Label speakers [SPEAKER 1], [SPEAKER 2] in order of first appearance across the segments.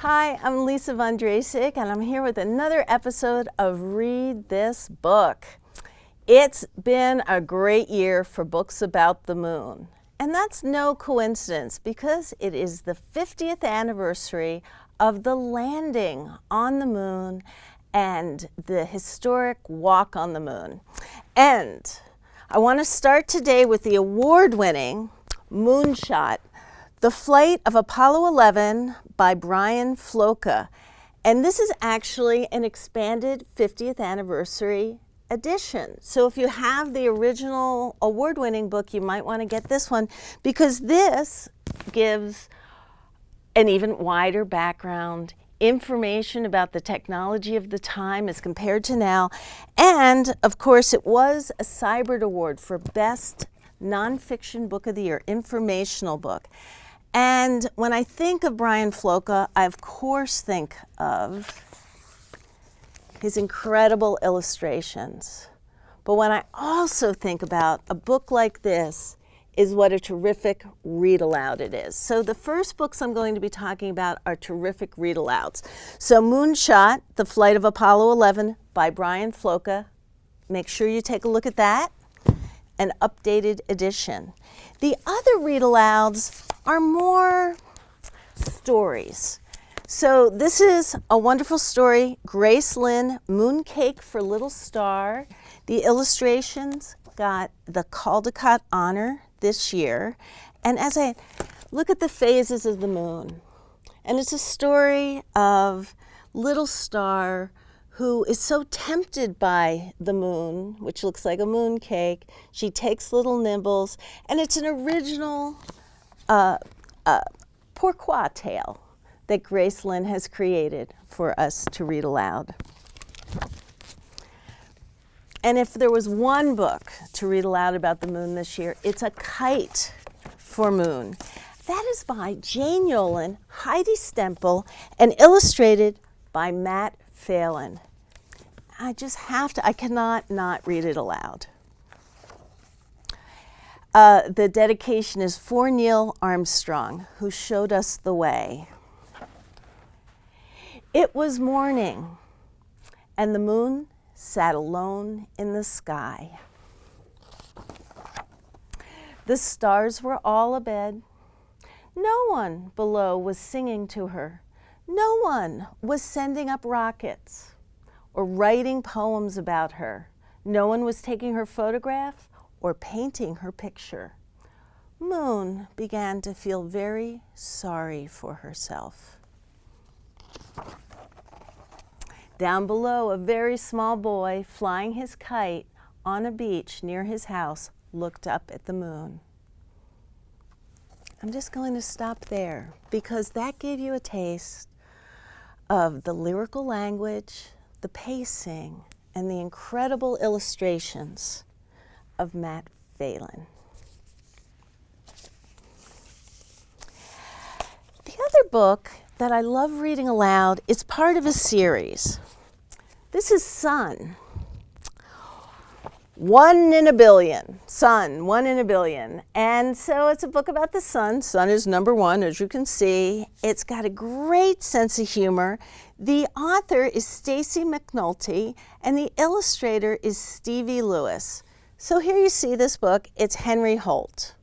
[SPEAKER 1] Hi, I'm Lisa von Drasek, and I'm here with another episode of Read This Book. It's been a great year for books about the moon, and that's no coincidence because it is the 50th anniversary of the landing on the moon and the historic walk on the moon. And I want to start today with the award-winning Moonshot, The Flight of Apollo 11 by Brian Floca. And this is actually an expanded 50th anniversary edition. So if you have the original award-winning book, you might want to get this one because this gives an even wider background, information about the technology of the time as compared to now. And of course, it was a Cybert Award for Best Nonfiction Book of the Year, informational book. And when I think of Brian Floca, I of course think of his incredible illustrations. But when I also think about a book like this, is what a terrific read aloud it is. So the first books I'm going to be talking about are terrific read alouds. So Moonshot, The Flight of Apollo 11 by Brian Floca. Make sure you take a look at that. An updated edition. The other read alouds are more stories. So this is a wonderful story, Gracelynn, Mooncake for Little Star. The illustrations got the Caldecott honor this year. And as I look at the phases of the moon, and it's a story of little star who is so tempted by the moon, which looks like a mooncake. She takes little nibbles, and it's an original pourquoi tale that Gracelynn has created for us to read aloud. And if there was one book to read aloud about the moon this year, it's A Kite for Moon. That is by Jane Yolen, Heidi Stemple, and illustrated by Phelan. I cannot not read it aloud. The dedication is for Neil Armstrong, who showed us the way. It was morning, and the moon sat alone in the sky. The stars were all abed. No one below was singing to her. No one was sending up rockets or writing poems about her. No one was taking her photograph or painting her picture. Moon began to feel very sorry for herself. Down below, a very small boy flying his kite on a beach near his house looked up at the moon. I'm just going to stop there because that gave you a taste of the lyrical language, the pacing, and the incredible illustrations of Phelan. The other book that I love reading aloud is part of a series. This is Sun. 1 in a billion. Sun, 1 in a billion. And so it's a book about the sun. Sun is number one, as you can see. It's got a great sense of humor. The author is Stacy McAnulty, and the illustrator is Stevie Lewis. So here you see this book. It's Henry Holt.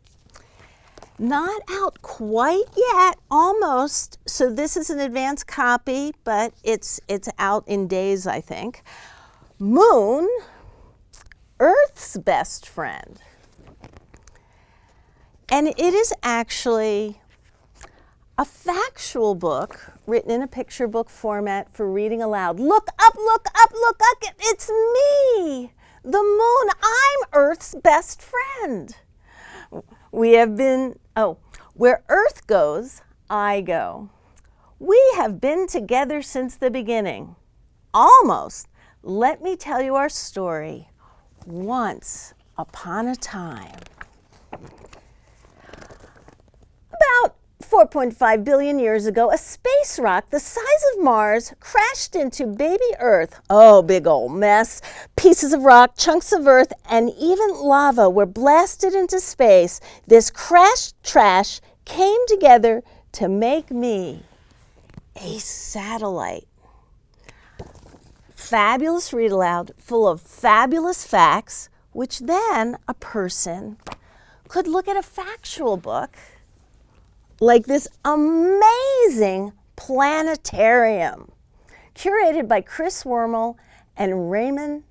[SPEAKER 1] Not out quite yet, almost. So this is an advanced copy, but it's out in days, I think. Moon, Earth's best friend. And it is actually a factual book written in a picture book format for reading aloud. Look up, look up, look up. It's me, the moon. I'm Earth's best friend. We have been, where Earth goes, I go. We have been together since the beginning. Almost. Let me tell you our story. Once upon a time. About 4.5 billion years ago, a space rock the size of Mars crashed into baby Earth. Oh, big old mess. Pieces of rock, chunks of earth, and even lava were blasted into space. This crashed trash came together to make me. a satellite. Fabulous read aloud, full of fabulous facts, which then a person could look at a factual book like this amazing Planetarium, curated by Chris Wormel and Raman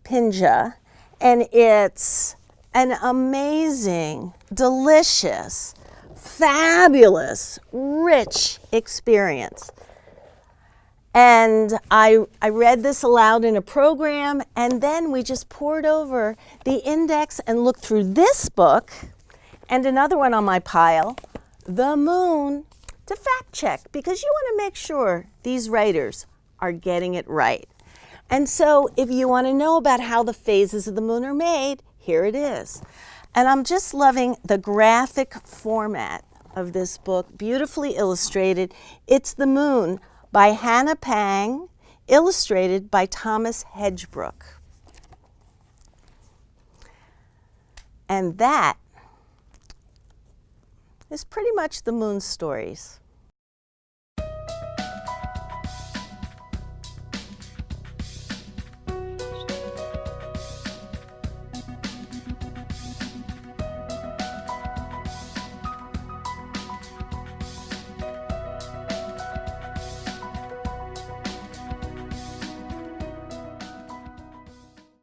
[SPEAKER 1] Prinja, and it's an amazing, delicious, fabulous, rich experience. And I read this aloud in a program, and then we just poured over the index and looked through this book and another one on my pile, The Moon, to fact check, because you want to make sure these writers are getting it right. And so if you want to know about how the phases of the moon are made, here it is. And I'm just loving the graphic format of this book, beautifully illustrated. It's The Moon by Hannah Pang, illustrated by Thomas Hedgebrook. And that is pretty much the moon stories.